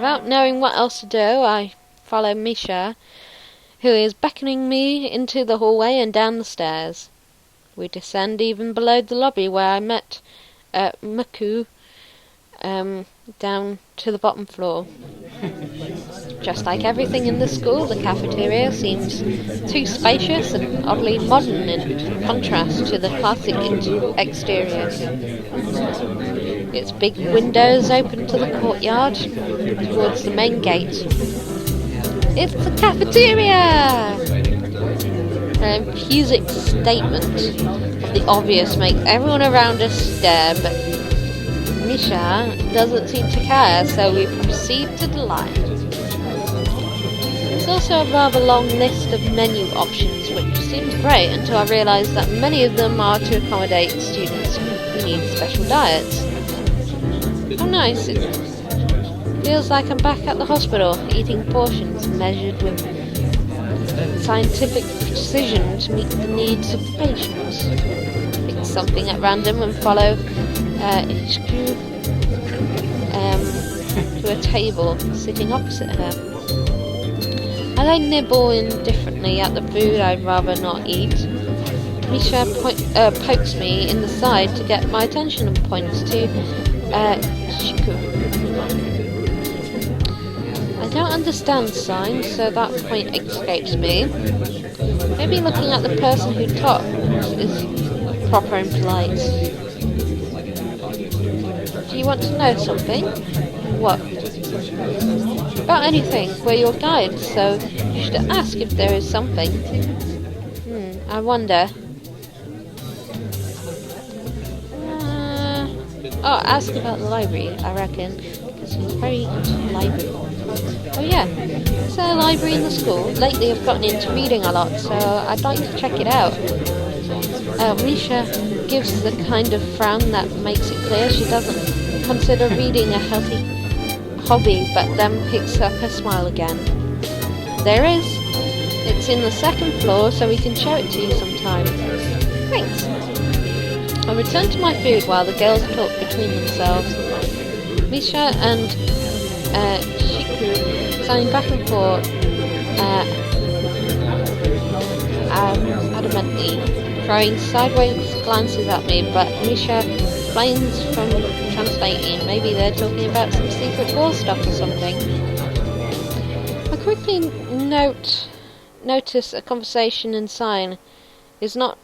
Without knowing what else to do, I follow Misha, who is beckoning me into the hallway and down the stairs. We descend even below the lobby where I met Yamaku, down to the bottom floor. Just like everything in the school, the cafeteria seems too spacious and oddly modern in contrast to the classic exterior. Its big windows open to the courtyard towards the main gate. It's the cafeteria! An emphatic statement of the obvious makes everyone around us stare, but Misha doesn't seem to care, so we proceed to the line. There's also a rather long list of menu options, which seems great until I realise that many of them are to accommodate students who need special diets. How nice. It feels like I'm back at the hospital, eating portions measured with scientific precision to meet the needs of the patients. Pick something at random and follow Hisao to a table sitting opposite her. I lay nibble indifferently at the food I'd rather not eat. Misha pokes me in the side to get my attention and points to Shiku. I don't understand signs, so that point escapes me. Maybe looking at the person who talks is proper and polite. Do you want to know something? What? About anything. We're your guides, so you should ask if there is something. I wonder. Ask about the library, I reckon, because he's very into the library. Oh yeah, is there a library in the school? Lately I've gotten into reading a lot, so I'd like to check it out. Misha gives the kind of frown that makes it clear she doesn't consider reading a healthy hobby, but then picks up her smile again. There is. It's in the second floor, so we can show it to you sometime. Thanks. I return to my food while the girls talk between themselves. Misha and Shiku signing back and forth adamantly, throwing sideways glances at me, but Misha refrains from translating. Maybe they're talking about some secret war stuff or something. I quickly notice a conversation in sign is not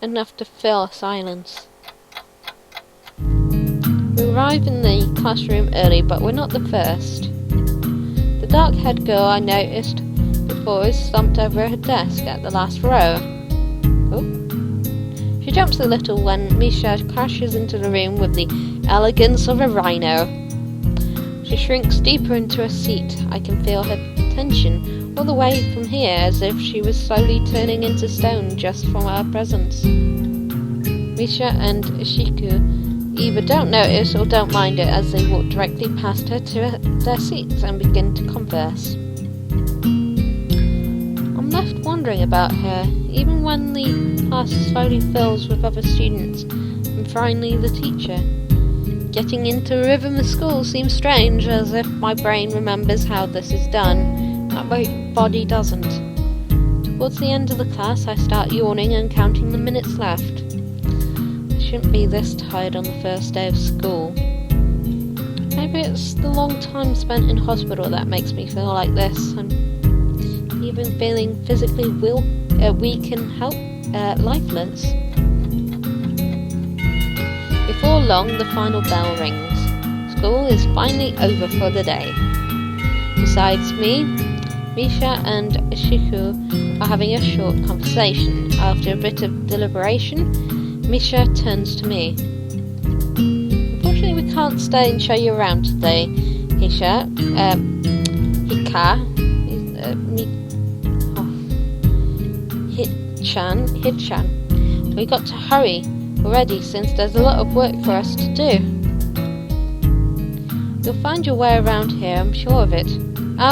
enough to fill silence. We arrive in the classroom early, but we're not the first. The dark-haired girl I noticed before is slumped over her desk at the last row. Oh. She jumps a little when Misha crashes into the room with the elegance of a rhino. She shrinks deeper into her seat. I can feel her tension all the way from here, as if she was slowly turning into stone just from our presence. Misha and Shiku either don't notice or don't mind it as they walk directly past her to their seats and begin to converse. I'm left wondering about her, even when the class slowly fills with other students, and finally the teacher. Getting into a rhythm of school seems strange, as if my brain remembers how this is done, but my body doesn't. Towards the end of the class, I start yawning and counting the minutes left. I shouldn't be this tired on the first day of school. Maybe it's the long time spent in hospital that makes me feel like this, and even feeling physically weak and lifeless. Before long, the final bell rings. School is finally over for the day. Besides me, Misha and Shiku are having a short conversation. After a bit of deliberation, Misha turns to me. Unfortunately, we can't stay and show you around today, Hika. Hichan. We got to hurry already since there's a lot of work for us to do. You'll find your way around here, I'm sure of it.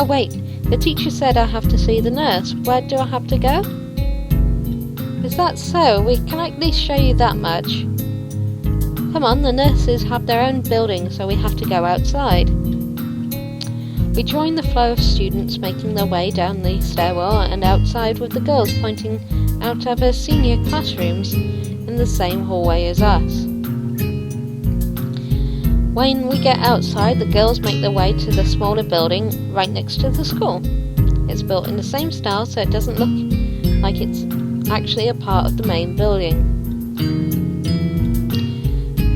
Wait. The teacher said I have to see the nurse. Where do I have to go? Is that so? We can at least show you that much. Come on, the nurses have their own building, so we have to go outside. We join the flow of students making their way down the stairwell and outside, with the girls pointing out of their senior classrooms in the same hallway as us. When we get outside, the girls make their way to the smaller building right next to the school. It's built in the same style, so it doesn't look like it's actually a part of the main building.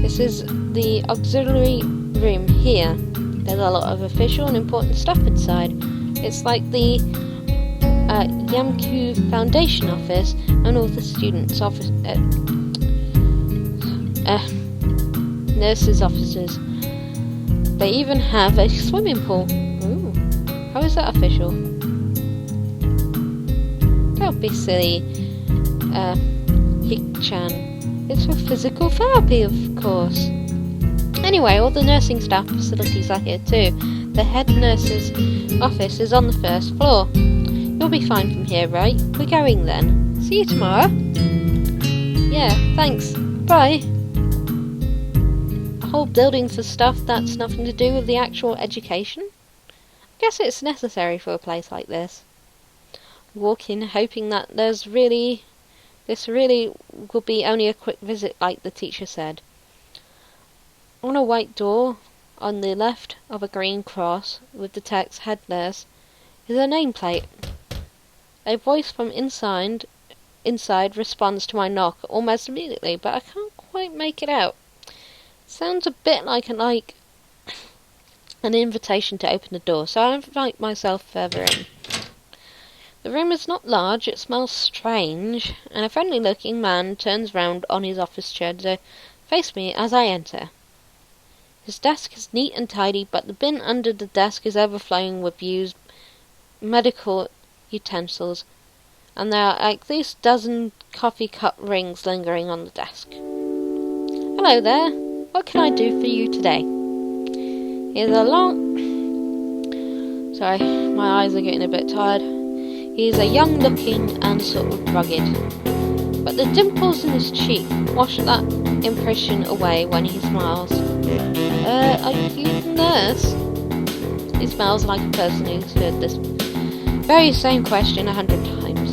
This is the auxiliary room here. There's a lot of official and important stuff inside. It's like the Yamaku Foundation office and all the students' office, nurses' offices. They even have a swimming pool. Ooh, how is that official? Don't be silly, Hik-chan. It's for physical therapy, of course. Anyway, all the nursing staff facilities are here too. The head nurse's office is on the first floor. You'll be fine from here, right? We're going then. See you tomorrow. Yeah, thanks. Bye. A whole building for stuff that's nothing to do with the actual education? I guess it's necessary for a place like this. Walk in hoping that this really will be only a quick visit, like the teacher said. On a white door on the left of a green cross with the text "Head Nurse" is a nameplate. A voice from inside responds to my knock almost immediately, but I can't quite make it out. Sounds a bit like an invitation to open the door, so I invite myself further in. The room is not large, it smells strange, and a friendly-looking man turns round on his office chair to face me as I enter. His desk is neat and tidy, but the bin under the desk is overflowing with used medical utensils, and there are at least a dozen coffee cup rings lingering on the desk. Hello there. What can I do for you today? Here's a Sorry, my eyes are getting a bit tired. He's a young-looking and sort of rugged, but the dimples in his cheek wash that impression away when he smiles. Are you the nurse? He smells like a person who's heard this very same question 100 times.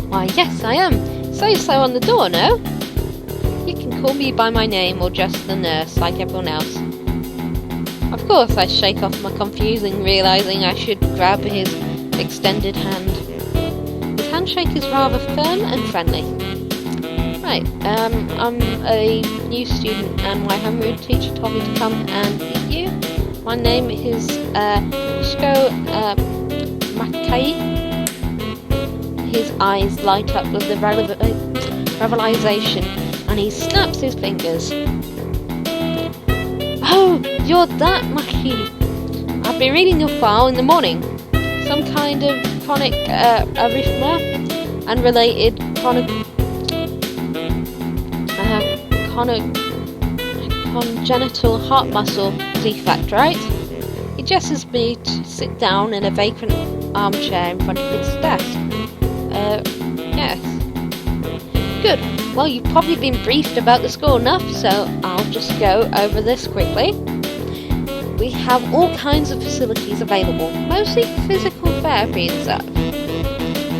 Why, yes, I am. It says so on the door, no? You can call me by my name or just the nurse, like everyone else. Of course, I shake off my confusion, realising I should grab his extended hand. His handshake is rather firm and friendly. Right, I'm a new student and my homeroom teacher told me to come and meet you. My name is Hisao Nakai. His eyes light up with the revelation and he snaps his fingers. Oh, you're that Maki. I've been reading your file in the morning. Some kind of chronic arrhythmia and related congenital heart muscle defect, right? He gestures me to sit down in a vacant armchair in front of his desk. Yes. Good. Well, you've probably been briefed about the school enough, so I'll just go over this quickly. We have all kinds of facilities available, mostly physical therapy and such.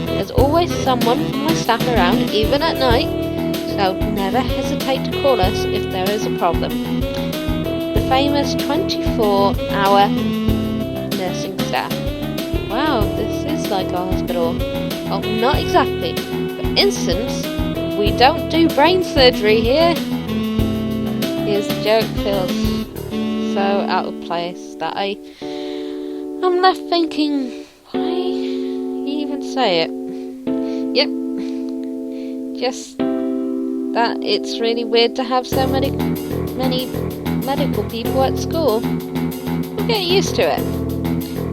There's always someone from my staff around, even at night, so never hesitate to call us if there is a problem. The famous 24-hour nursing staff. Wow, this is like a hospital. Well, not exactly. For instance, we don't do brain surgery here. His joke feels so out of place that I'm left thinking, why he even say it? Yep, just that it's really weird to have so many medical people at school. I'm getting used to it.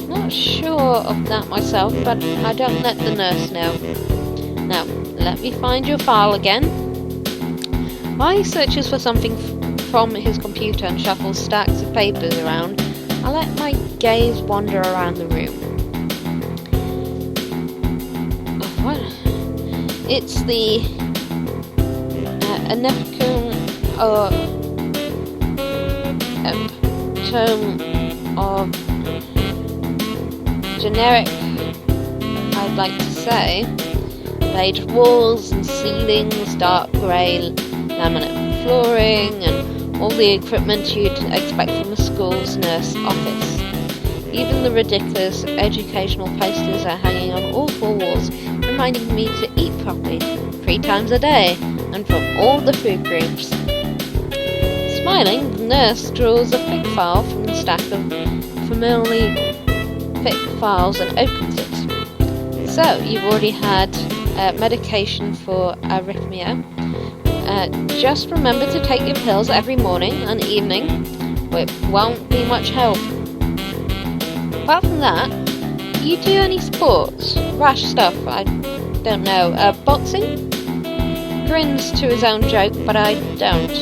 Not sure of that myself, but I don't let the nurse know. Now, let me find your file again. While he searches for something from his computer and shuffles stacks of papers around, I let my gaze wander around the room. What? It's the epitome of generic, I'd like to say. Beige walls and ceilings, dark grey laminate flooring, and all the equipment you'd expect from a school's nurse office. Even the ridiculous educational posters are hanging on all four walls, reminding me to eat properly 3 times a day, and from all the food groups. Smiling, the nurse draws a thick file from the stack of familiarly thick files and opens it. So, you've already had medication for arrhythmia. Just remember to take your pills every morning and evening. It won't be much help. Apart from that, you do any sports? Rash stuff, I don't know. Boxing? Grins to his own joke, but I don't.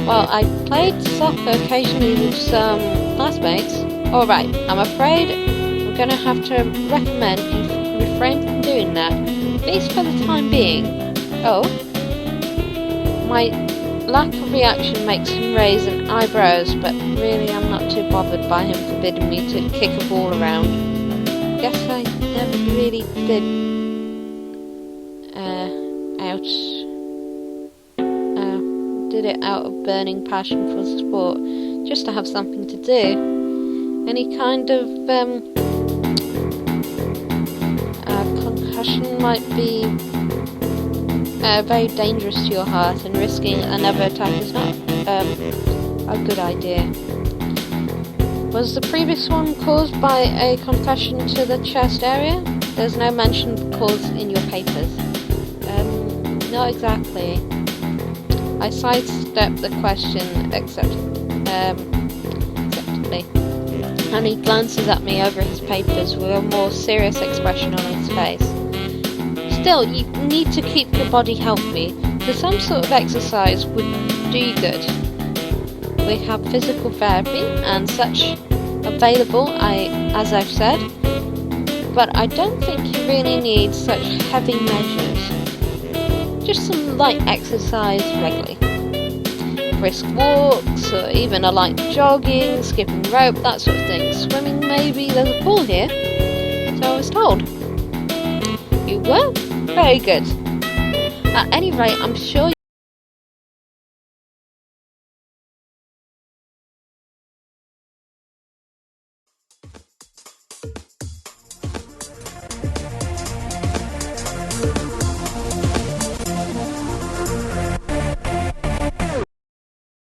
Well, I played soccer occasionally with some classmates. Alright, I'm afraid I'm gonna have to recommend you refrain from doing that, at least for the time being. Oh? My lack of reaction makes him raise an eyebrows, but really I'm not too bothered by him forbidding me to kick a ball around. Guess I never really did it out of burning passion for the sport, just to have something to do. Any kind of concussion might be very dangerous to your heart, and risking another attack is not a good idea. Was the previous one caused by a concussion to the chest area? There's no mention of cause in your papers. Not exactly. I sidestepped the question acceptably, and he glances at me over his papers with a more serious expression on his face. Still, you need to keep your body healthy, so some sort of exercise would do you good. We have physical therapy and such available, as I've said, but I don't think you really need such heavy measures. Just some light exercise regularly. Brisk walks, or even a light jogging, skipping rope, that sort of thing. Swimming maybe, there's a pool here, so I was told. You were? Very good. At any rate, I'm sure